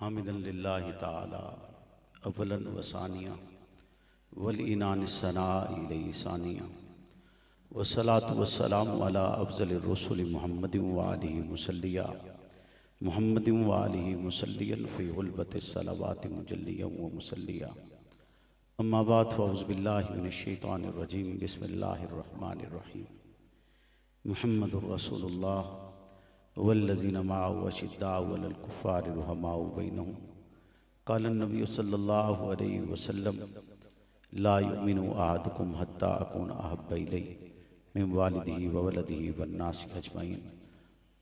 حامدا للہ تعالی اولا و ثانیہ والانان الثناء الیہ ثانیہ والصلاة والسلام علی افضل الرسل محمد وآلہ مسلیہ محمد وآلہ مسلیہ فی غلبت الصلوات مجلیہ و مسلیہ اما بعد فاعوذ باللہ من الشیطان الرجیم بسم اللہ الرحمن الرحیم محمد رسول اللہ والذین معه اشداء علی الکفار رحماء بینہم قال النبی صلی اللہ علیہ وسلم لا یؤمن احدکم حتی اکون احب الیہ من والدہ وولدہ والناس اجمعین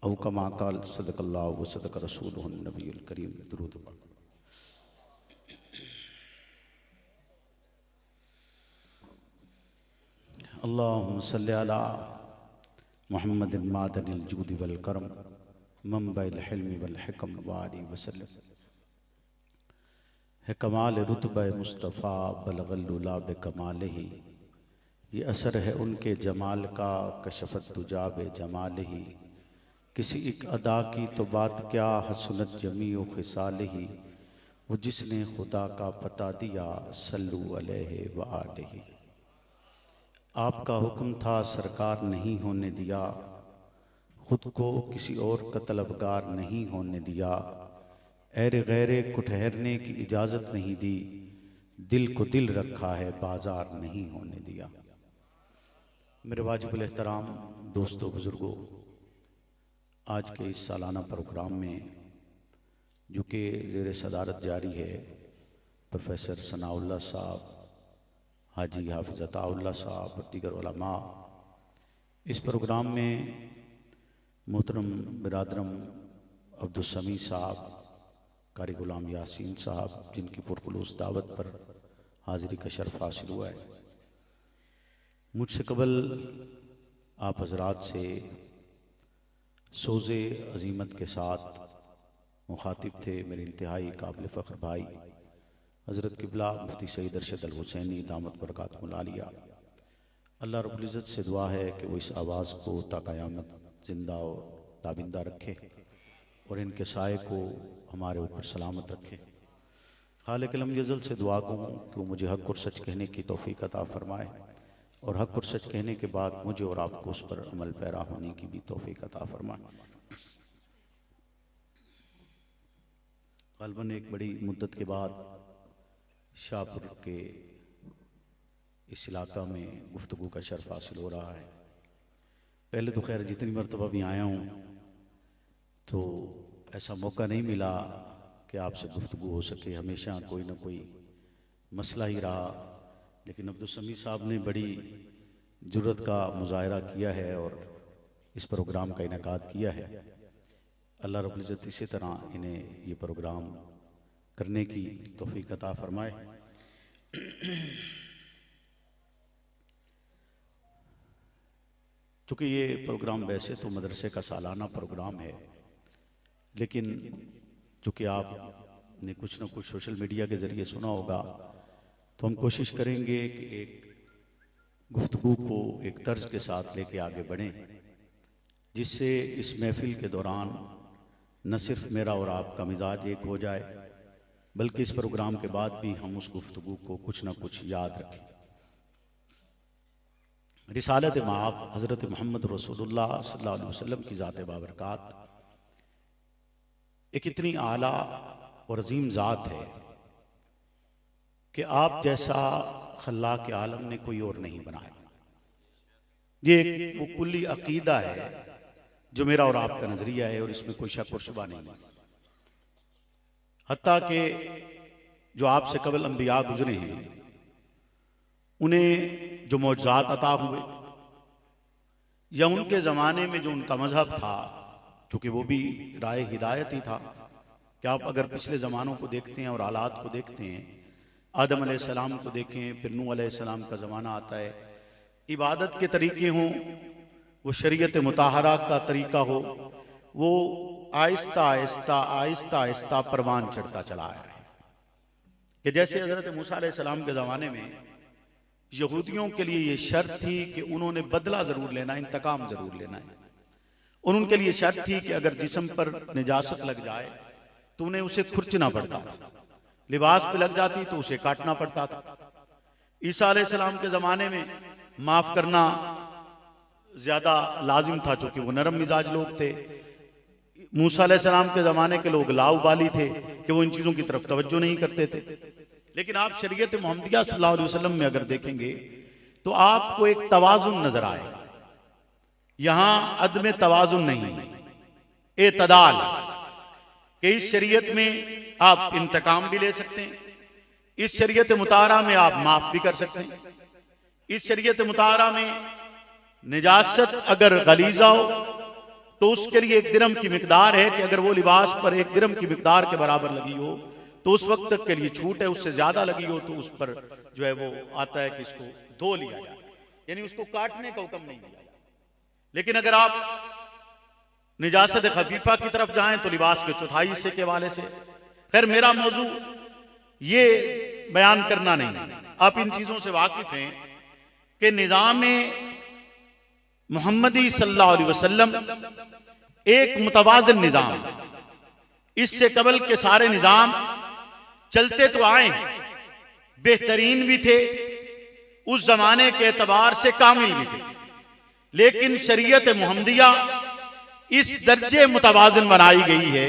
او کما قال صدق اللہ وصدق رسولہ النبی الکریم درود پڑھ۔ اللہم صلی علی محمد معدن الجود والکرم منبع الحلم والحکم وآلہ وسلم۔ ہے کمال رتبہ مصطفیٰ بلغ العلا بکمالہ، یہ اثر ہے ان کے جمال کا کشفت دجا بجمالہ۔ کسی ایک ادا کی تو بات کیا حسنت جمیع خصالہ، وہ جس نے خدا کا پتہ دیا صلو علیہ وآلہ۔ آپ کا حکم تھا سرکار نہیں ہونے دیا، خود کو کسی اور کا طلبگار نہیں ہونے دیا۔ ایر غیر کو ٹھہرنے کی اجازت نہیں دی، دل کو دل رکھا ہے بازار نہیں ہونے دیا۔ میرے واجب الاحترام دوستو بزرگو، آج کے اس سالانہ پروگرام میں جو کہ زیر صدارت جاری ہے پروفیسر ثناء اللہ صاحب، حاجی حافظ عطا اللہ صاحب اور دیگر علماء، اس پروگرام میں محترم برادرم عبدالسمیع صاحب، قاری غلام یاسین صاحب، جن کی پرخلوص دعوت پر حاضری کا شرف حاصل ہوا ہے، مجھ سے قبل آپ حضرات سے سوز عظیمت کے ساتھ مخاطب تھے میرے انتہائی قابل فخر بھائی حضرت قبلہ مفتی سید ارشد الحسینی دامت برکاتہ العالیہ۔ اللہ رب العزت سے دعا ہے کہ وہ اس آواز کو تا قیامت زندہ اور تابندہ رکھے اور ان کے سائے کو ہمارے اوپر سلامت رکھے۔ خالق لم یزل سے دعا کروں کہ وہ مجھے حق اور سچ کہنے کی توفیق عطا فرمائے اور حق اور سچ کہنے کے بعد مجھے اور آپ کو اس پر عمل پیرا ہونے کی بھی توفیق عطا فرمائے۔ غالباً ایک بڑی مدت کے بعد شاہپور کے اس علاقہ میں گفتگو کا شرف حاصل ہو رہا ہے۔ پہلے تو خیر جتنی مرتبہ بھی آیا ہوں تو ایسا موقع نہیں ملا کہ آپ سے گفتگو ہو سکے، ہمیشہ کوئی نہ کوئی مسئلہ ہی رہا، لیکن عبدالسمیع صاحب نے بڑی جرت کا مظاہرہ کیا ہے اور اس پروگرام کا انعقاد کیا ہے۔ اللہ رب العزت اسی طرح انہیں یہ پروگرام کرنے کی توفیق عطا فرمائے۔ چونکہ یہ پروگرام ویسے تو مدرسے کا سالانہ پروگرام ہے، لیکن چونکہ آپ نے کچھ نہ کچھ سوشل میڈیا کے ذریعے سنا ہوگا تو ہم کوشش کریں گے کہ ایک گفتگو کو ایک طرز کے ساتھ لے کے آگے بڑھیں، جس سے اس محفل کے دوران نہ صرف میرا اور آپ کا مزاج ایک ہو جائے بلکہ اس پروگرام کے بعد بھی ہم اس گفتگو کو کچھ نہ کچھ یاد رکھیں۔ رسالت مآب حضرت محمد رسول اللہ صلی اللہ علیہ وسلم کی ذات بابرکات ایک اتنی اعلیٰ اور عظیم ذات ہے کہ آپ جیسا خلاق عالم نے کوئی اور نہیں بنایا۔ یہ وہ کلی عقیدہ ہے جو میرا اور آپ کا نظریہ ہے اور اس میں کوئی شک اور شبہ نہیں ہے۔ حتیٰ کہ جو آپ سے قبل انبیاء گزرے ہیں انہیں جو معجزات عطا ہوئے یا ان کے زمانے میں جو ان کا مذہب تھا، چونکہ وہ بھی راہ ہدایت ہی تھا، کہ آپ اگر پچھلے زمانوں کو دیکھتے ہیں اور حالات کو دیکھتے ہیں، آدم علیہ السلام کو دیکھیں، پھر نوح علیہ السلام کا زمانہ آتا ہے، عبادت کے طریقے ہوں، وہ شریعت مطہرہ کا طریقہ ہو، وہ آہستہ آہستہ آہستہ آہستہ پروان چڑھتا چلا آیا ہے۔ کہ جیسے حضرت موسیٰ علیہ السلام کے زمانے میں یہودیوں کے لیے یہ شرط تھی کہ انہوں نے بدلہ ضرور لینا، انتقام ضرور لینا ہے، اور ان کے لیے شرط تھی کہ اگر جسم پر نجاست لگ جائے تو انہیں اسے کھرچنا پڑتا تھا، لباس پہ لگ جاتی تو اسے کاٹنا پڑتا تھا۔ عیسیٰ علیہ السلام کے زمانے میں معاف کرنا زیادہ لازم تھا چونکہ وہ نرم مزاج لوگ تھے۔ موسیٰ علیہ السلام کے زمانے کے لوگ لاؤبالی تھے کہ وہ ان چیزوں کی طرف توجہ نہیں کرتے تھے۔ لیکن آپ شریعت محمدیہ صلی اللہ علیہ وسلم میں اگر دیکھیں گے تو آپ کو ایک توازن نظر آئے گا۔ یہاں عدم توازن نہیں، اعتدال، کہ اس شریعت میں آپ انتقام بھی لے سکتے ہیں، اس شریعت مطہرہ میں آپ معاف بھی کر سکتے ہیں۔ اس شریعت مطہرہ میں نجاست اگر غلیظہ ہو تو اس کے لیے 1 درہم کی مقدار ہے کہ اگر وہ لباس پر 1 درہم کی مقدار کے برابر لگی ہو تو اس وقت تک کے لیے چھوٹ ہے، اس سے زیادہ لگی ہو تو اس پر جو ہے وہ آتا ہے کہ اس کو دھو لیا جائے، یعنی اس کو کاٹنے کا حکم نہیں دیا جائے۔ لیکن اگر آپ نجاست خفیفہ کی طرف جائیں تو لباس کے چوتھائی حصے کے حوالے سے، خیر میرا موضوع یہ بیان کرنا نہیں، آپ ان چیزوں سے واقف ہیں کہ نظام محمدی صلی اللہ علیہ وسلم ایک متوازن نظام، اس سے قبل کے سارے نظام چلتے تو آئے ہیں، بہترین بھی تھے، اس زمانے کے اعتبار سے کامل بھی تھے، لیکن شریعت محمدیہ اس درجے متوازن بنائی گئی ہے،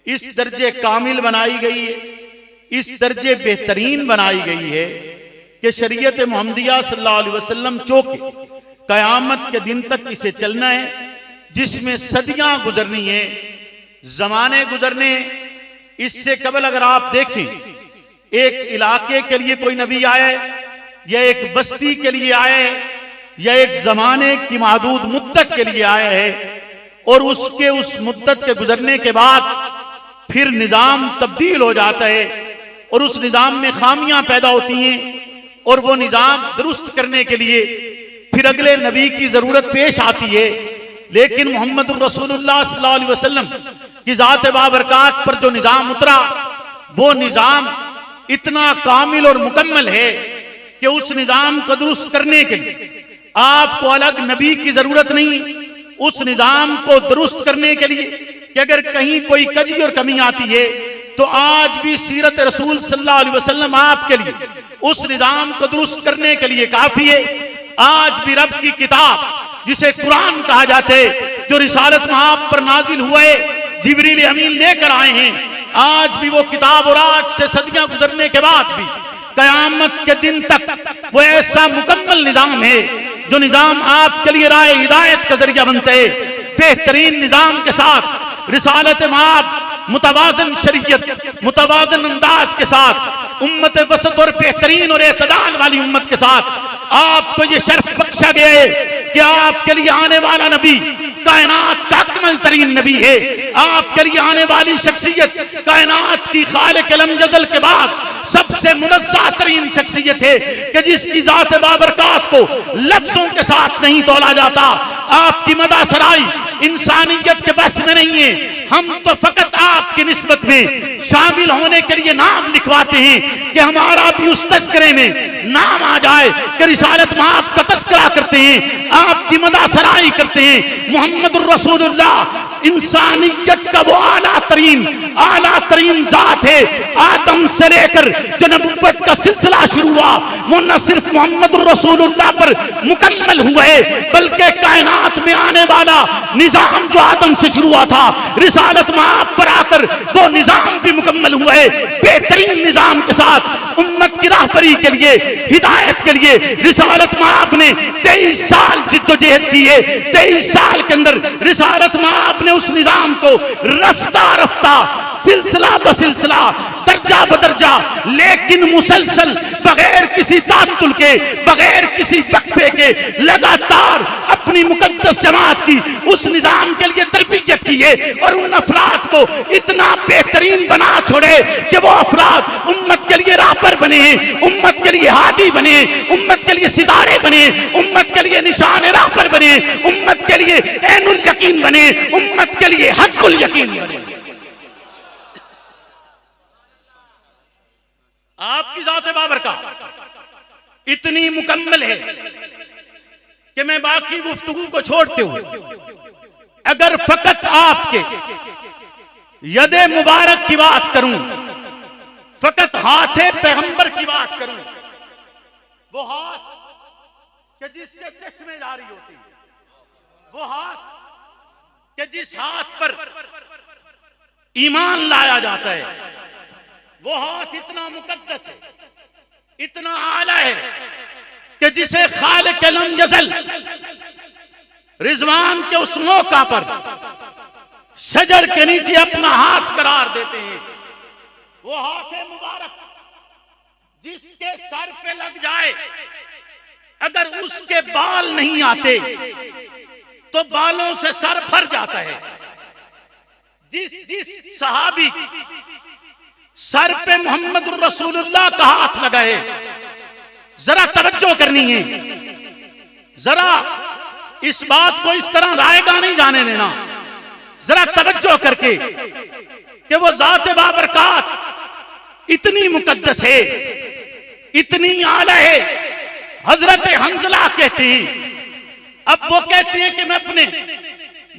اس درجے کامل بنائی گئی ہے، اس درجے بہترین بنائی گئی ہے کہ شریعت محمدیہ صلی اللہ علیہ وسلم چونکہ قیامت کے دن تک اسے چلنا ہے، جس میں صدیاں گزرنی ہیں، زمانے گزرنے ہیں۔ اس سے قبل اگر آپ دیکھیں ایک علاقے کے لیے کوئی نبی آئے یا ایک بستی کے لیے آئے یا ایک زمانے کی محدود مدت کے لیے آئے ہے اور اس مدت کے گزرنے کے بعد پھر نظام تبدیل ہو جاتا ہے اور اس نظام میں خامیاں پیدا ہوتی ہیں اور وہ نظام درست کرنے کے لیے پھر اگلے نبی کی ضرورت پیش آتی ہے، لیکن محمد رسول اللہ صلی اللہ علیہ وسلم کی ذات بابرکات پر جو نظام اترا وہ نظام اتنا کامل اور مکمل ہے کہ اس نظام کو درست کرنے کے لیے آپ کو الگ نبی کی ضرورت نہیں، اس نظام کو درست کرنے کے لیے کہ اگر کہیں کوئی کجی اور کمی آتی ہے تو آج بھی سیرت رسول صلی اللہ علیہ وسلم آپ کے لیے اس نظام کو درست کرنے کے لیے کافی ہے۔ آج بھی رب کی کتاب جسے قرآن کہا جاتے جو رسالت مآب پر نازل ہوئے جبریل امین لے کر آئے ہیں، آج بھی وہ کتاب اور آج سے صدیاں گزرنے کے بعد بھی قیامت کے دن تک وہ ایسا مکمل نظام ہے جو نظام آپ کے لیے راہ ہدایت کا ذریعہ بنتے ہیں، بہترین نظام کے ساتھ رسالت مآب متوازن شریعت متوازن انداز کے ساتھ امت وسط اور بہترین اور اعتدال والی امت کے ساتھ آپ کو یہ شرف بخشا گیا ہے کہ آپ کے لیے آنے والا نبی کائنات کا اکمل ترین نبی ہے، آپ کے لیے آنے والی شخصیت کائنات کی خالق لم یزل کے بعد سب سے منزہ ترین شخصیت ہے کہ جس کی ذات بابرکات کو لفظوں کے ساتھ نہیں تولا جاتا۔ آپ کی مدح سرائی انسانیت کے بس میں نہیں ہے، ہم تو فقط آپ کی نسبت میں شامل ہونے کے لیے نام لکھواتے ہیں کہ ہمارا بھی اس تذکرے میں نام آ جائے کہ رسالت مآب کا تذکرہ کرتے ہیں، آپ کی مدح سرائی کرتے ہیں۔ محمد الرسول اللہ انسانیت کا وہ اعلیٰ ترین ذات ہے، آدم سے لے کر جو نبوت کا سلسلہ شروع ہوا وہ نہ صرف محمد الرسول اللہ پر مکمل ہوا ہے بلکہ کائنات میں آنے والا نظام جو آدم سے شروع ہوا تھا رسالت مآب پر آ کر وہ نظام بھی مکمل ہوا ہے۔ بہترین نظام کے ساتھ امت کی راہبری کے لیے ہدایت کے لیے رسالت مآب نے 23 سال جدوجہد کی ہے، 23 سال کے اندر رسالت مآب نے اس نظام کو رفتہ رفتہ سلسلہ بسلسلہ درجہ بدرجہ لیکن مسلسل بغیر کسی تعطل کے بغیر کسی وقفے کے لگاتار اپنی مقدس جماعت کی اس نظام کے لیے تربیت کی ہے اور ان افراد کو اتنا بہترین بنا چھوڑے کہ وہ افراد امت کے لیے راہبر بنے ہیں، امت کے لیے ہادی بنے، امت کے لیے ستارے بنے، امت کے لیے نشان راہبر بنے، امت کے لیے عین الیقین بنے، امت کے لیے حق الیقین بنے۔ آپ کی ذات بابرکات اتنی مکمل ہے کہ میں باقی گفتگو کو چھوڑتے ہوئے اگر فقط آپ کے ید مبارک کی بات کروں، فقط ہاتھ پیغمبر کی بات کروں، وہ ہاتھ کہ جس سے چشمے جاری ہوتی، وہ ہاتھ کہ جس ہاتھ پر ایمان لایا جاتا ہے، وہ ہاتھ اتنا مقدس ہے، اتنا اعلیٰ ہے کہ جسے خالق لم یزل رضوان کے اس موقع پر شجر کے نیچے اپنا ہاتھ قرار دیتے ہیں، وہ ہاتھ مبارک جس کے سر پہ لگ جائے اگر اس کے بال نہیں آتے تو بالوں سے سر بھر جاتا ہے۔ جس صحابی سر پہ محمد رسول اللہ کا ہاتھ لگا ہے، ذرا توجہ کرنی ہے، ذرا اس بات کو اس طرح رائے گاہ نہیں جانے دینا، ذرا توجہ کر کے کہ وہ ذات بابرکات اتنی مقدس ہے، اتنی اعلیٰ ہے۔ حضرت حنظلہ کہتے ہیں، اب وہ کہتے ہیں کہ میں اپنے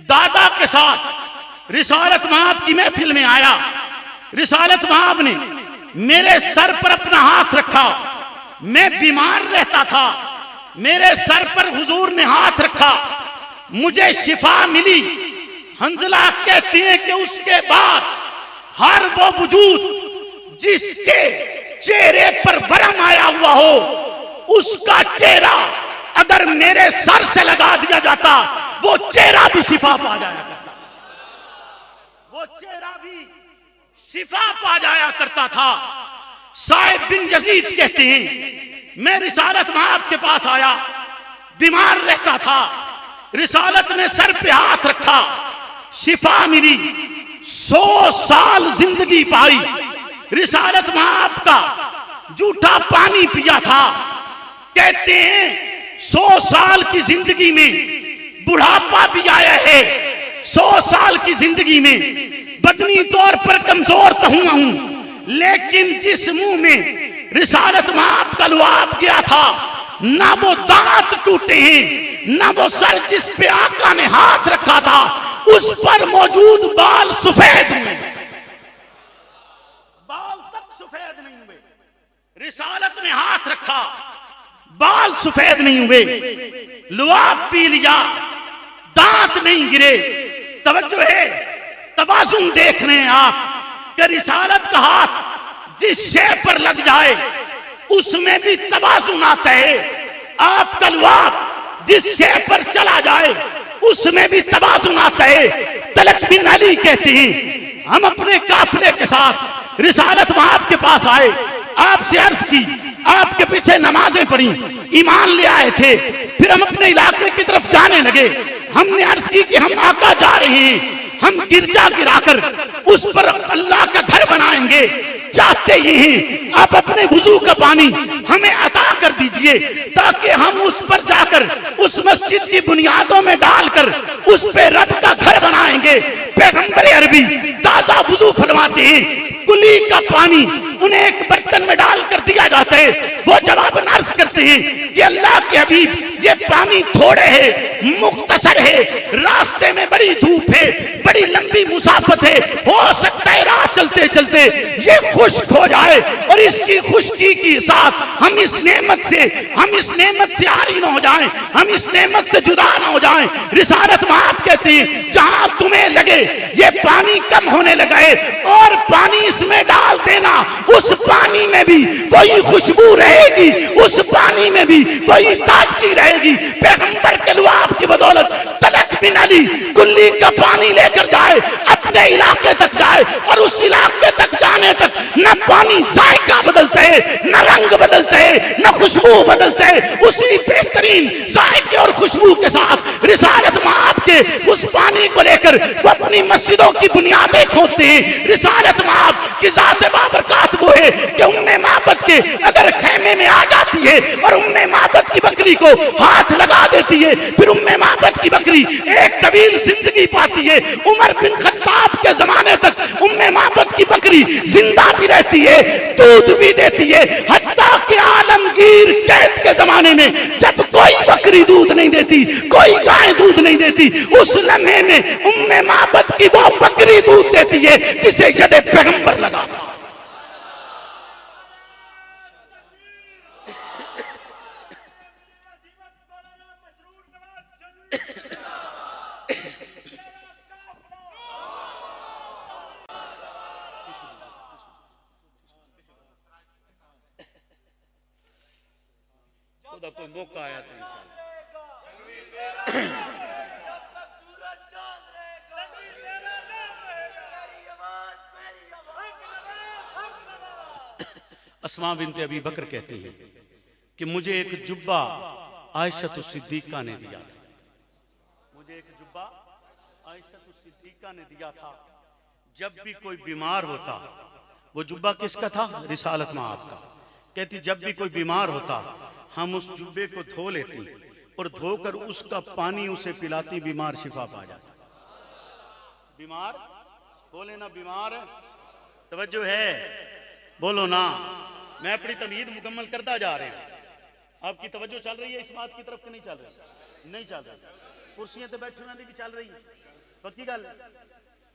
دادا کے ساتھ رسالت مآب کی محفل میں آیا، رسالت مآب نے میرے سر پر اپنا ہاتھ رکھا، میں بیمار رہتا تھا، میرے سر پر حضور نے ہاتھ رکھا، مجھے شفا ملی۔ حنظلہ کہتے ہیں کہ اس کے بعد ہر وہ وجود جس کے چہرے پر ورم آیا ہوا ہو، اس کا چہرہ اگر میرے سر سے لگا دیا جاتا وہ چہرہ بھی شفا پا جایا کرتا، وہ چہرہ بھی شفا پا جایا کرتا تھا۔ صاحب بن یزید کہتے ہیں میں رسالت مآب کے پاس آیا، بیمار رہتا تھا، رسالت نے سر پہ ہاتھ رکھا، شفا ملی، 100 سال زندگی پائی۔ رسالت مآب کا جھوٹا پانی پیا تھا، کہتے ہیں 100 سال کی زندگی میں بڑھاپا بھی آیا ہے، 100 سال کی زندگی میں بدنی طور پر کمزور تو ہوا ہوں، لیکن جس منہ میں رسالت مآب کا لعاب گیا تھا نہ وہ دانت ٹوٹے ہیں، نہ وہ سر جس پہ آقا نے ہاتھ رکھا تھا اس پر موجود بال سفید ہوئے، بال تک سفید نہیں ہوئے۔ رسالت نے ہاتھ رکھا، بال سفید نہیں ہوئے، لعاب پی لیا، دانت نہیں گرے۔ توجہ ہے، توازن دیکھ رہے ہیں آپ کہ رسالت کا ہاتھ جس شے پر لگ جائے اس میں بھی توازن آتا ہے، آپ کا لعاب جس شے پر چلا جائے اس میں بھی توازن آتا ہے۔ طلق بن علی کہتے ہیں ہم اپنے قافلے کے ساتھ رسالت مآب کے پاس آئے، آپ سے عرض کی، آپ کے پیچھے نمازیں پڑھی، ایمان لے آئے تھے، پھر ہم اپنے علاقے کی طرف جانے لگے، ہم نے عرض کی کہ ہم آقا جا رہے ہیں، ہم گرجا گرا کر اس پر اللہ کا گھر بنائیں گے، چاہتے یہ ہیں آپ اپنے وضو کا پانی ہمیں عطا کر دیجئے تاکہ ہم اس پر جا کر اس مسجد کی بنیادوں میں ڈال کر اس پہ رب کا گھر بنائیں گے۔ پیغمبر عربی تازہ وضو فرماتے ہیں، کلی کا پانی انہیں ایک برتن میں ڈال کر دیا جاتا ہے، وہ جواباً عرض کرتے ہیں کہ اللہ کے حبیب یہ پانی تھوڑے ہے، مختصر ہے، راستے میں بڑی دھوپ ہے، بڑی لمبی مسافت ہے، ہو سکتا ہے راہ چلتے چلتے یہ خشک ہو جائے اور اس کی خشکی کے ساتھ ہم اس نعمت سے عاری نہ ہو جائیں، ہم اس نعمت سے جدا نہ ہو جائیں۔ رسالت مآب کہتے ہیں جہاں تمہیں لگے یہ پانی کم ہونے لگا ہے اور پانی اس میں ڈال دینا، اس پانی میں بھی کوئی خوشبو رہے گی، اس پانی میں بھی کوئی تازگی رہے گی۔ پیغمبر کے لعاب کی بدولت طلق بن علی کلی کا پانی لے کر جائے، اپنے علاقے تک جائے اور اس علاقے تک جانے تک نہ پانی ذائقہ بدلتا ہے، نہ رنگ بدلتا ہے، نہ خوشبو بدلتا ہے، اسی بہترین ذائقے اور خوشبو کے ساتھ رسالت مآب کے اس پانی کو لے کر وہ اپنی مسجدوں کی بنیادیں کھودتے ہیں۔ رسالت مآب کی ذات بابرکات وہ ہے کہ معبد کے اگر خیمے میں آ جاتی ہے اور معبد کی بکری کو ہاتھ لگا دیتی ہے، پھر معبد کی بکری ایک طویل زندگی پاتی ہے۔ عمر بن خطاب کے زمانے تک معبد کی بکری زندہ بھی رہتی ہے، دودھ بھی دیتی ہے، حتیٰ کہ عالمگیر جہانگیر قید کے زمانے میں جب کوئی بکری دودھ نہیں دیتی، کوئی گائے دودھ نہیں دیتی، اس لمحے میں ام معبد کی وہ بکری دودھ دیتی ہے جسے ید پیغمبر لگا تھا۔ خدا کوئی موقع آیا تو اسماء بنت ابی بکر کہتی ہے کہ مجھے ایک جبہ عائشہ الصدیقہ نے دیا تھا، مجھے ایک جبہ عائشہ الصدیقہ نے دیا تھا۔ جب بھی کوئی بیمار ہوتا، وہ جبہ کس کا تھا؟ رسالت مآب کا۔ کہتی جب بھی کوئی بیمار ہوتا ہم اس جبے کو دھو لیتی اور دھو کر اس کا پانی اسے پلاتی، بیمار شفا پا جاتا۔ بیمار بولے نا، بیمار توجہ ہے، بولو نا۔ میں اپنی تمہید مکمل کرتا جا رہے ہیں، آپ کی توجہ چل رہی ہے اس بات کی طرف کہ نہیں چل رہی؟ نہیں چل رہی، کرسیاں تے بیٹھے ہوئے بھی چل رہی ہے، پکی گل۔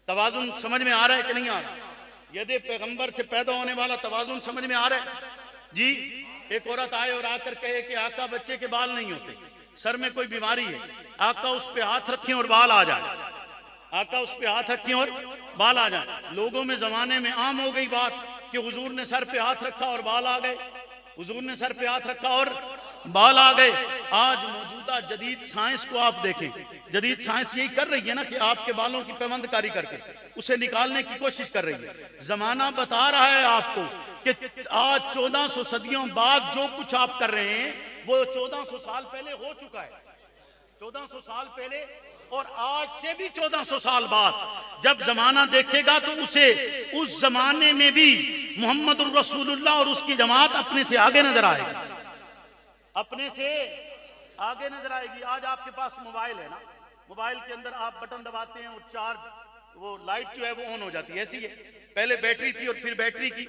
توازن سمجھ میں آ رہا ہے کہ نہیں آ رہا؟ ید پیغمبر سے پیدا ہونے والا توازن سمجھ میں آ رہا ہے جی؟ ایک عورت آئے اور آ کر کہے کہ آقا بچے کے بال نہیں ہوتے، سر میں کوئی بیماری ہے، آقا اس پہ ہاتھ رکھیں اور بال آ جائیں، آقا اس پہ ہاتھ رکھیں اور بال آ جائیں۔ لوگوں میں زمانے میں عام ہو گئی بات کہ حضور نے سر پہ ہاتھ رکھا اور بال آ گئے، حضور نے سر پہ ہاتھ رکھا اور بال آ گئے۔ آج موجودہ جدید سائنس کو آپ دیکھیں، جدید سائنس یہی کر رہی ہے نا کہ آپ کے بالوں کی پیوند کاری کر کے اسے نکالنے کی کوشش کر رہی ہے۔ زمانہ بتا رہا ہے آپ کو کہ آج 1400 صدیوں بعد جو کچھ آپ کر رہے ہیں وہ 1400 سال پہلے ہو چکا ہے، 1400 سال پہلے، اور آج سے بھی 1400 سال بعد جب زمانہ دیکھے گا تو اسے اس زمانے میں بھی محمد الرسول اللہ اور اس کی جماعت اپنے سے آگے نظر آئے گی، اپنے سے آگے نظر آئے گی۔ آج آپ کے پاس موبائل ہے نا، موبائل کے اندر آپ بٹن دباتے ہیں اور چارج، وہ لائٹ جو ہے وہ آن ہو جاتی ہے، ایسی ہے۔ پہلے بیٹری تھی اور پھر بیٹری کی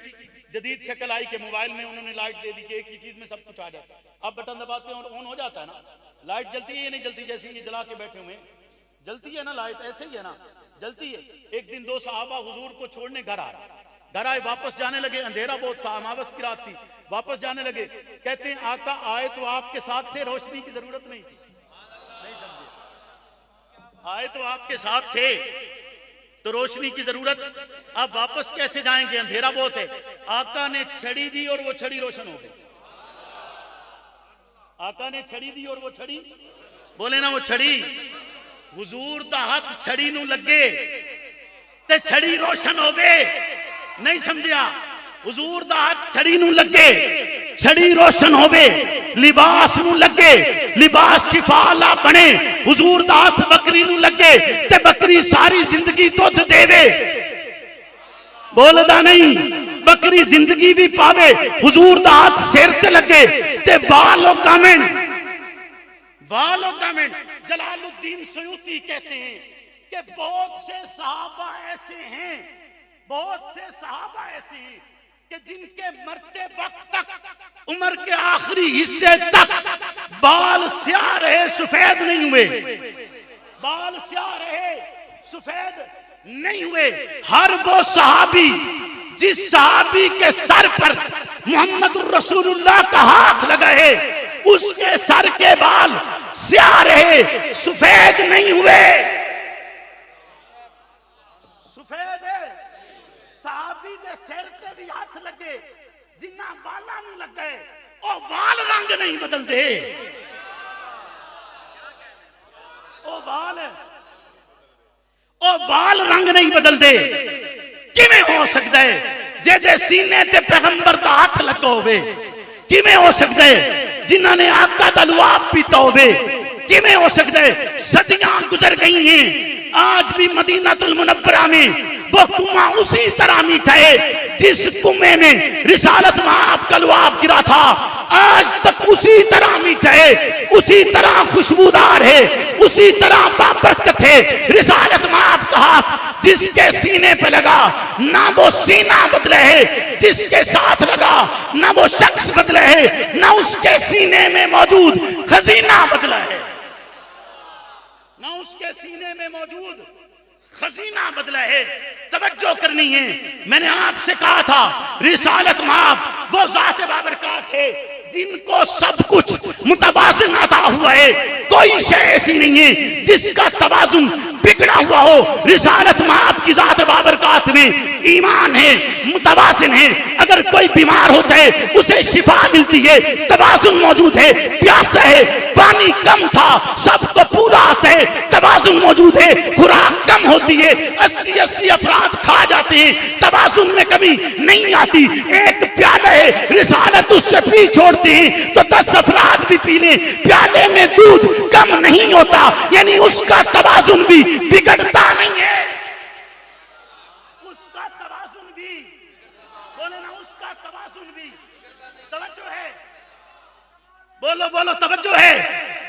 جدید شکل آئی کہ موبائل میں انہوں نے لائٹ دے دی کہ ایک ہی چیز میں سب کچھ آ جاتا ہے۔ اب بٹن دباتے ہیں اور آن ہو جاتا ہے نا۔ لائٹ جلتی ہے یا نہیں جلتی؟ جیسے یہ جلا کے بیٹھے ہوئے ہیں، جلتی ہے نا لائٹ، ایسے ہی ہے نا، جلتی ہے۔ ایک دن دو صحابہ حضور کو چھوڑنے گھر آئے، واپس جانے لگے، اندھیرا بہت تھا، اماوس کی رات تھی، واپس جانے لگے۔ کہتے ہیں آقا آئے تو آپ کے ساتھ تھے، روشنی کی ضرورت نہیں تھی۔ نہیں سمجھے؟ آئے تو آپ کے ساتھ تھے تو روشنی کی ضرورت، اب واپس کیسے جائیں گے؟ اندھیرا بہت ہے۔ آقا نے چھڑی دی اور وہ چھڑی روشن ہو گئی۔ آقا نے چھڑی دی اور وہ چھڑی، بولے نا وہ چھڑی، حضور دا ہاتھ چھڑی نو لگے تے چھڑی روشن ہو گئے۔ نہیں سمجھیا؟ حضور دا ہاتھ چھڑی نو لگے، چھڑی روشن ہوے، لباس نو لگے، لباس شفالا بنے۔ حضور دا ہاتھ بکری نو لگے تے بکری ساری زندگی دودھ دے وے، بولدا نہیں، بکری زندگی بھی پاوے۔ حضور دا ہاتھ سر تے لگے تے بال اگامن، بال اگامن۔ جلال الدین سیوطی کہتے ہیں کہ بہت سے صحابہ ایسے ہیں، بہت سے صحابہ ایسے ہیں کہ جن کے مرتے وقت تک، عمر کے آخری حصے تک بال سیاہ رہے، سفید نہیں ہوئے، بال سیاہ رہے، سفید نہیں ہوئے۔ ہر وہ صحابی جس صحابی کے سر پر محمد الرسول اللہ کا ہاتھ لگا ہے اس کے سر کے بال سیاہ رہے، سفید نہیں ہوئے، سفید ہے۔ صحابی دے سر تے بھی ہاتھ لگے، جنہ بالا نو لگے او وال رنگ نہیں بدل دے، او وال رنگ نہیں بدل دے۔ کیویں ہو سکتا ہے جے دے سینے تے پیغمبر دا ہاتھ لگا ہوئے؟ کیویں ہو سکتا ہے جنہاں نے آقا دا لعاب پیتا ہوئے؟ کیویں ہو سکتا ہے؟ صدیاں گزر گئی ہیں، آج بھی مدینہ المنورہ میں وہ کنواں اسی طرح میٹھا ہے جس کنویں میں رسالت مآب کا لعاب گرا تھا، آج تک اسی طرح میٹھا ہے، اسی طرح خوشبودار ہے، اسی طرح بابرکت ہے۔ رسالت مآب کا ہاتھ جس کے سینے پہ لگا نہ وہ سینہ بدلے ہے، جس کے ساتھ لگا نہ وہ شخص بدلے ہے، نہ اس کے سینے میں موجود خزینہ بدلا ہے، نہ اس کے سینے میں موجود خزینہ بدلا ہے۔ توجہ کرنی ہے، میں نے آپ سے کہا تھا رسالت مآب وہ ذات بابرکات ہے جن کو سب کچھ متوازن عطا ہوا ہے، کوئی شے ایسی نہیں ہے جس کا توازن بگڑا ہوا ہو۔ رسالت مآب کی ذات بابرکات میں ایمان ہے، متوازن ہے، اگر کوئی بیمار ہوتا ہے اسے شفا ملتی ہے، توازن موجود ہے، پیاسا ہے، پانی کم تھا سب کو پورا آتا ہے، توازن موجود ہے، خوراک کم ہوتی ہے، 80 افراد کھا جاتے ہیں، توازن میں کمی نہیں آتی، ایک پیالہ ہے رسالت اس سے پی چھوڑتے ہیں تو 10 افراد بھی پی لیں، پیالے میں دودھ کم نہیں ہوتا، یعنی اس کا توازن بھی بگڑتا نہیں ہے، اس کا توازن بھی، بولے نا، اس کا توازن بھی، توجہ ہے، بولو بولو، توجہ ہے،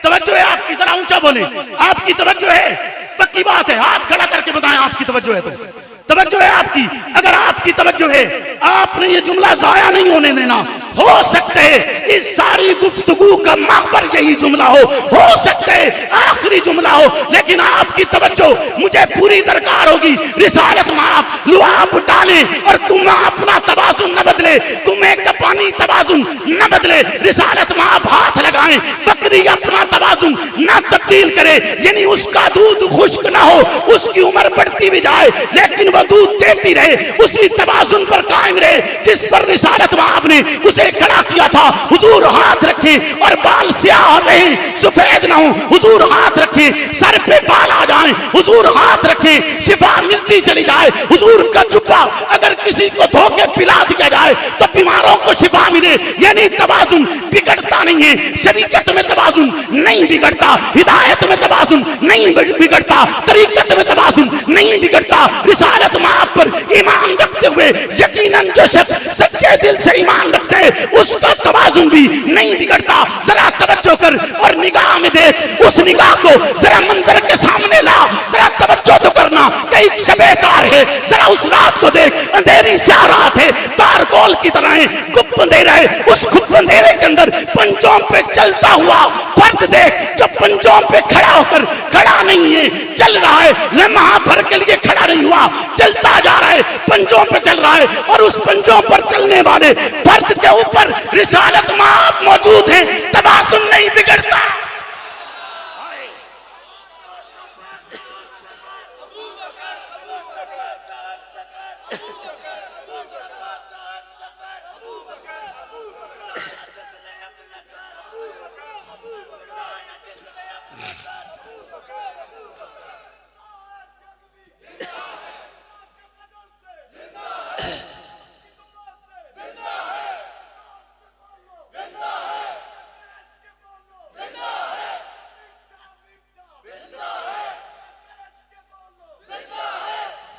توجہ ہے آپ کی، ذرا اونچا بولیں، آپ کی توجہ ہے، پکی بات ہے، ہاتھ کھڑا کر کے بتائیں آپ کی توجہ ہے، تو توجہ ہے آپ کی، اگر آپ کی توجہ ہے آپ نے یہ جملہ ضائع نہیں ہونے دینا، ہو سکتا ہے اس ساری گفتگو کا محور یہی جملہ ہو سکتا ہے آخری جملہ ہو، لیکن آپ کی توجہ مجھے پوری درکار ہوگی۔ رسالت مآب لعاب ڈالیں اور کنواں اپنا توازن نہ بدلے، کنویں کا پانی توازن نہ بدلے، رسالت مآب ہاتھ لگائیں، بکری اپنا توازن نہ تبدیل کرے، یعنی اس کا دودھ خشک نہ ہو، اس کی عمر بڑھتی بھی جائے لیکن وہ دودھ دیتی رہے، اسی توازن پر قائم رہے جس پر رسالت مآب نے اسے کھڑا کیا تھا۔ حضور ہاتھ رکھیں اور بال سیاہ رہیں، سفید نہ ہوں، حضور ہاتھ رکھیں، سر پہ بال آ جائیں، حضور ہاتھ رکھیں، شفا ملتی چلی جائے، حضور کا جبہ اگر کسی کو دھو کے پلا دیا جائے تو بیماروں کو شفا ملے، یعنی توازن بگڑتا نہیں ہے، شریعت میں توازن نہیں بگڑتا، ہدایت میں توازن نہیں بگڑتا، طریقت میں توازن نہیں بگڑتا۔ رسالت مآب پر ایمان رکھتے ہوئے یقیناً جو شخص سچے دل سے ایمان رکھتے ہیں اس کا توازن بھی نہیں بگڑتا۔ ذرا توجہ کر اور نگاہ میں دیکھ، اس نگاہ کو ذرا منظر کے سامنے لا، ذرا توجہ تو کرنا کہ ایک شب تار ہے، ذرا اس رات کو دیکھ، اندھیری سیاہ رات ہے، تار گول کی طرح ہے، گپ اندھیرا ہے، اس گپ اندھیرے کے اندر پنجوں پہ چلتا ہوا فرد دیکھ جو پنجوں پہ کھڑا ہو کر کھڑا نہیں ہے، چل رہا ہے، لمحہ بھر کے لیے کھڑا نہیں ہوا، چلتا جا رہا ہے، پنجوں پہ چل رہا ہے، اور اس پنجوں پر چلنے والے فرد کے اوپر رسالت مآب موجود ہے، توازن نہیں بگڑتا۔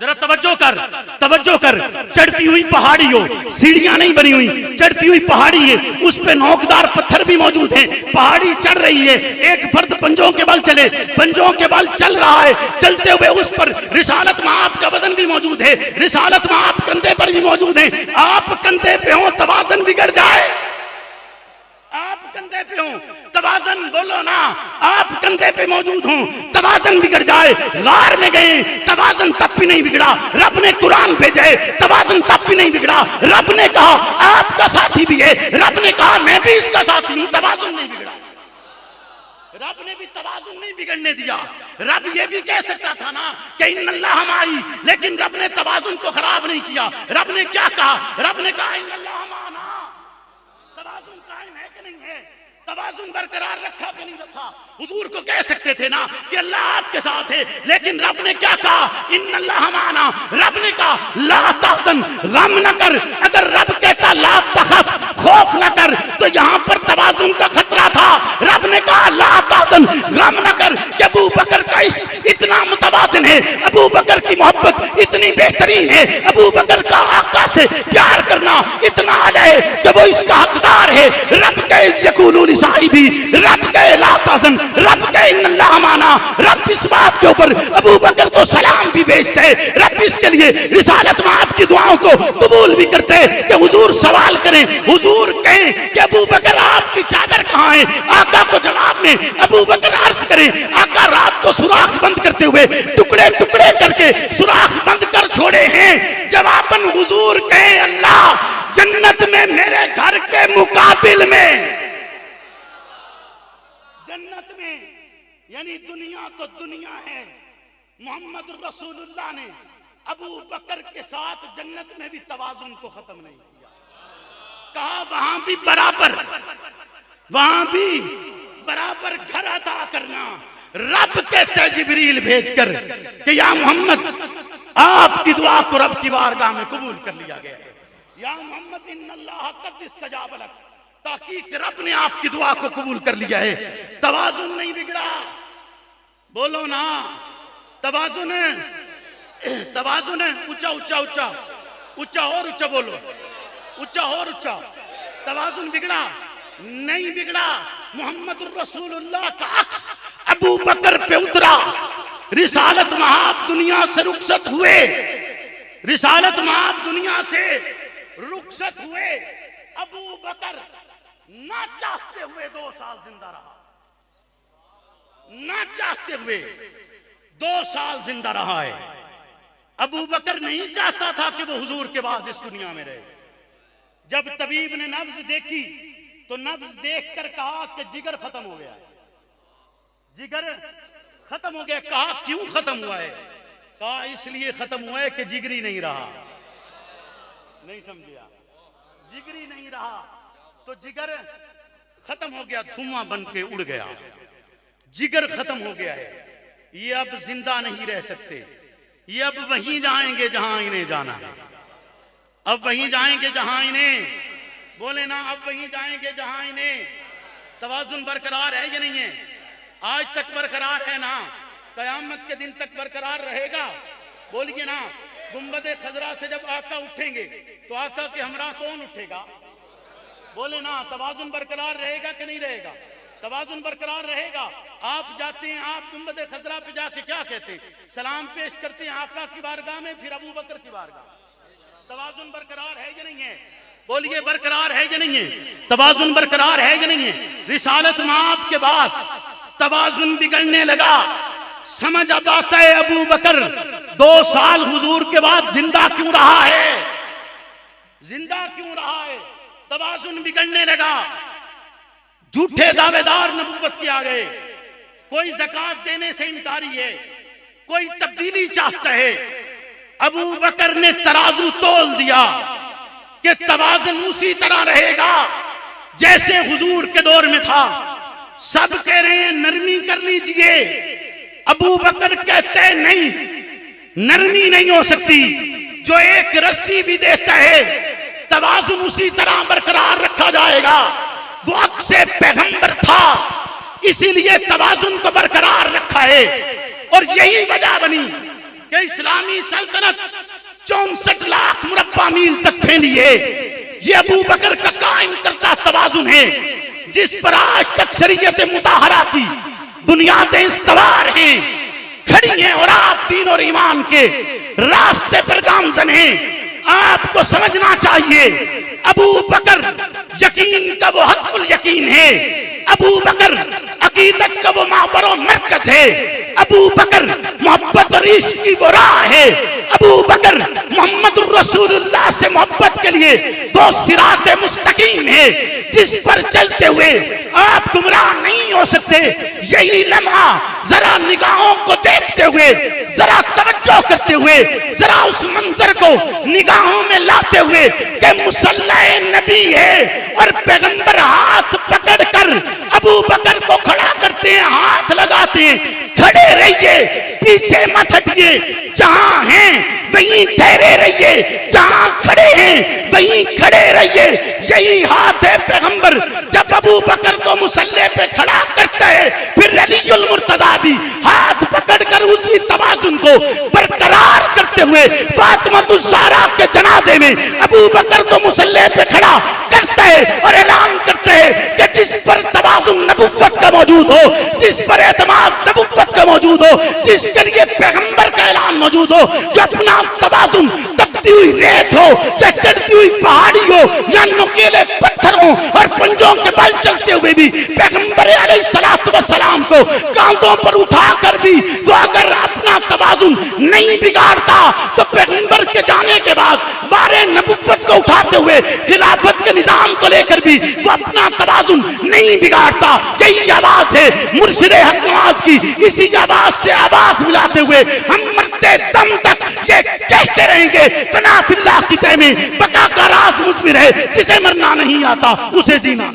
ذرا توجہ کر، چڑھتی ہوئی پہاڑی ہو، سیڑھیاں نہیں بنی ہوئی، چڑھتی ہوئی پہاڑی ہے، اس پہ نوکدار پتھر بھی موجود ہیں، پہاڑی چڑھ رہی ہے، ایک فرد پنجوں کے بل چلے، پنجوں کے بل چل رہا ہے، چلتے ہوئے اس پر رسالت مآب کا بدن بھی موجود ہے، رسالت مآب کندھے پر بھی موجود ہیں، آپ کندھے پہ ہوں توازن بگڑ جائے، آپ کندھے پہ ہوں توازن، بولو نا، آپ کندھے پہ موجود ہوں توازن بگڑ جائے، غار میں گئے توازن تب بھی نہیں بگڑا، رب نے قرآن بھیجے توازن تب بھی نہیں بگڑا، رب نے کہا آپ کا ساتھی بھی ہے، رب نے کہا میں بھی اس کا ساتھی ہوں، توازن نہیں بگڑا، رب نے بھی توازن نہیں بگڑنے دیا۔ رب یہ بھی کہہ سکتا تھا نا کہ ان اللہ معی، لیکن رب نے توازن کو خراب نہیں کیا، رب نے کیا کہا؟ رب نے کہا ان اللہ معنا، توازن قائم ہے کہ نہیں ہے، توازن برقرار رکھا کہ نہیں رکھا؟ حضور کو کہہ سکتے تھے نا کہ اللہ آپ کے ساتھ ہے، لیکن رب نے کیا کہا؟ ان اللہ معنا، رب نے کہا لا تحزن، غم نہ کر، اگر رب کہتا لا تخف، خوف نہ کر، تو یہاں پر توازن کا خطرہ تھا، رب نے کہا لا تحزن، غم نہ کر، کہ ابو بکر کا عشق اتنا متوازن ہے، ابو بکر کی محبت اتنی بہترین ترین ہے ابو بکر کا آقا سے پیار کرنا اتنا اعلی ہے کہ وہ اس کا حقدار ہے. رب کے یقولون صاحبی، رب کے لا تحزن، رب کے ان اللہ مانا، رب اس بات کے اوپر ابو بکر کو سلام بھی بھیجتے ہیں. رب اس کے لیے رسالت مآب کی دعاؤں کو قبول بھی کرتے ہیں کہ حضور سوال کریں، حضور کہیں کہ ابو بکر آپ کی چادر کہاں ہے؟ آقا کو جواب میں ابو بکر عرض کریں، آقا رات کو سوراخ بند کرتے ہوئے ٹکڑے ٹکڑے کر کے سوراخ بند کر چھوڑے ہیں. جواباً حضور کہیں اللہ جنت میں میرے گھر کے مقابل میں، جنت میں یعنی دنیا تو دنیا ہے، محمد رسول اللہ نے ابو بکر کے ساتھ جنت میں بھی توازن کو ختم نہیں کیا. کہا وہاں بھی برابر، وہاں بھی برابر گھر عطا کرنا. رب کہتے جبریل بھیج کر کہ یا محمد آپ کی دعا کو رب کی بارگاہ میں قبول کر لیا گیا ہے. یا محمد ان اللہ قد استجاب لک، تحقیق رب نے آپ کی دعا کو قبول کر لیا ہے. توازن نہیں بگڑا، بولو نا توازن ہے، توازن ہے. اونچا اونچا اونچا اونچا اور اونچا بولو، اونچا اور اونچا. توازن بگڑا نہیں بگڑا. محمد الرسول اللہ کا عکس ابو بکر پہ اترا. رسالت مآب دنیا سے رخصت ہوئے، رسالت مآب دنیا سے رخصت ہوئے. ابو بکر نہ چاہتے ہوئے 2 سال زندہ رہا، نہ چاہتے ہوئے 2 سال زندہ رہا ہے. ابو بکر نہیں چاہتا تھا کہ وہ حضور کے بعد اس دنیا میں رہے. جب طبیب نے نبض دیکھی تو نبض دیکھ کر کہا کہ جگر ختم ہو گیا ہے، جگر ختم ہو گیا. کہا کیوں ختم ہوا ہے؟ کہا اس لیے ختم ہوا ہے کہ جگری نہیں رہا. نہیں سمجھیا؟ جگری نہیں رہا تو جگر ختم ہو گیا، دھواں بن کے اڑ گیا. جگر ختم ہو گیا ہے، یہ اب زندہ نہیں رہ سکتے. یہ اب وہیں جائیں گے جہاں انہیں جانا ہے. اب وہیں جائیں گے جہاں انہیں، بولے نا اب وہیں جائیں گے جہاں انہیں. توازن برقرار ہے یا نہیں ہے؟ آج تک برقرار ہے نا؟ قیامت کے دن تک برقرار رہے گا؟ بولیے نا. گنبد خضرا سے جب آقا اٹھیں گے تو آقا کے ہمراہ کون اٹھے گا؟ بولے نا توازن برقرار رہے گا کہ نہیں رہے گا؟ توازن برقرار رہے گا. آپ جاتے ہیں، آپ گنبد خضرا پہ جا کے کیا کہتے ہیں؟ سلام پیش کرتے ہیں آقا کی بارگاہ میں، پھر ابو بکر کی بارگاہ. توازن برقرار ہے یا نہیں ہے؟ بولیے برقرار ہے یا نہیں ہے؟ توازن برقرار ہے یا نہیں ہے؟ رسالت مآب کے بعد توازن بگڑنے لگا. سمجھ اب آتا ہے ابو بکر 2 سال حضور کے بعد زندہ کیوں رہا ہے، زندہ کیوں رہا ہے. توازن بگڑنے لگا. جھوٹے دعوے دار نبوت کے آ گئے. کوئی زکوٰۃ دینے سے انکاری ہے، کوئی تبدیلی چاہتا ہے. ابو بکر نے ترازو تول دیا کہ توازن اسی طرح رہے گا جیسے حضور کے دور میں تھا. سب کہہ رہے ہیں نرمی کر لیجئے، ابو بکر کہتے ہیں نہیں، نرمی نہیں ہو سکتی. جو ایک رسی بھی دیتا ہے توازن اسی طرح برقرار رکھا جائے گا. وہ عکس پیغمبر تھا، اسی لیے توازن کو برقرار رکھا ہے. اور یہی وجہ بنی کہ اسلامی سلطنت 64 لاکھ مربع میل تک پھیلی ہے. یہ ابو بکر کا قائم کرتا توازن ہے جس پر آج تک شریعت مطہرہ کی بنیادیں استوار ہیں، کھڑی ہیں. اور آپ دین اور ایمان کے راستے پر گامزن ہیں. آپ کو سمجھنا چاہیے ابو بکر یقین کا وہ حق الیقین ہے. ابو بکر عقیدت کا وہ محور و مرکز ہے. ابو بکر محبت اور عشق کی وہ راہ ہے. ابو بکر محمد الرسول اللہ سے محبت کے لیے وہ صراط مستقیم ہے جس پر چلتے ہوئے آپ گمراہ نہیں ہو سکتے. یہی لمحہ ذرا نگاہوں کو دیکھتے ہوئے، ذرا توجہ کرتے ہوئے، ذرا اس منظر کو نگاہوں میں لاتے ہوئے کہ مصلی نبی ہے اور پیغمبر ہاتھ پکڑ کر ابو بکر کو کھڑا کرتے ہیں، ہاتھ لگاتے ہیں. کھڑے رہیے، پیچھے مت ہٹیے. جہاں ہیں وہیں ٹھہرے رہیے، جہاں کھڑے ہیں وہیں کھڑے رہیے. یہی ہاتھ ہے پیغمبر جب ابو بکر کو مصلی پہ کھڑا کرتا ہے. پھر علی المرتضیٰ بھی ہاتھ پکڑ کر اسی توازن کو برقرار کرتے ہوئے فاطمہ الزہرا کے جنازے میں ابو بکر کو مصلی پہ کھڑا کرتا ہے اور اعلان کرتا ہے کہ جس پر توازن نبوت کا موجود ہو، جس پر اعتماد نبوت کا موجود ہو، جس کے لیے پیغمبر کا اعلان موجود ہو، جو اپنا توازن تپتی ہوئی ریت ہو، یا چڑھتی ہوئی پہاڑی ہو، یا نکیلے پتھر ہوں اور پنجوں کے بل چلتے ہوئے بھی پیغمبر علیہ السلام کو کاندھوں پر اٹھا کر بھی وہ اگر اپنا توازن نہیں بگاڑتا تو پیغمبر کے جانے کے بعد بارے نبوت کو اٹھاتے ہوئے خلافت کے نظام کو لے کر بھی وہ اپنا توازن نہیں بگاڑتا۔ یہی آواز ہے مرشد حق نواز کی، اسی آواز سے آواز ملاتے ہوئے ہم مرتے دم تک یہ کہتے رہیں گے فنا فی اللہ کی تہ میں بقا کا راز مضمر ہے، جسے مرنا نہیں آتا اسے جینا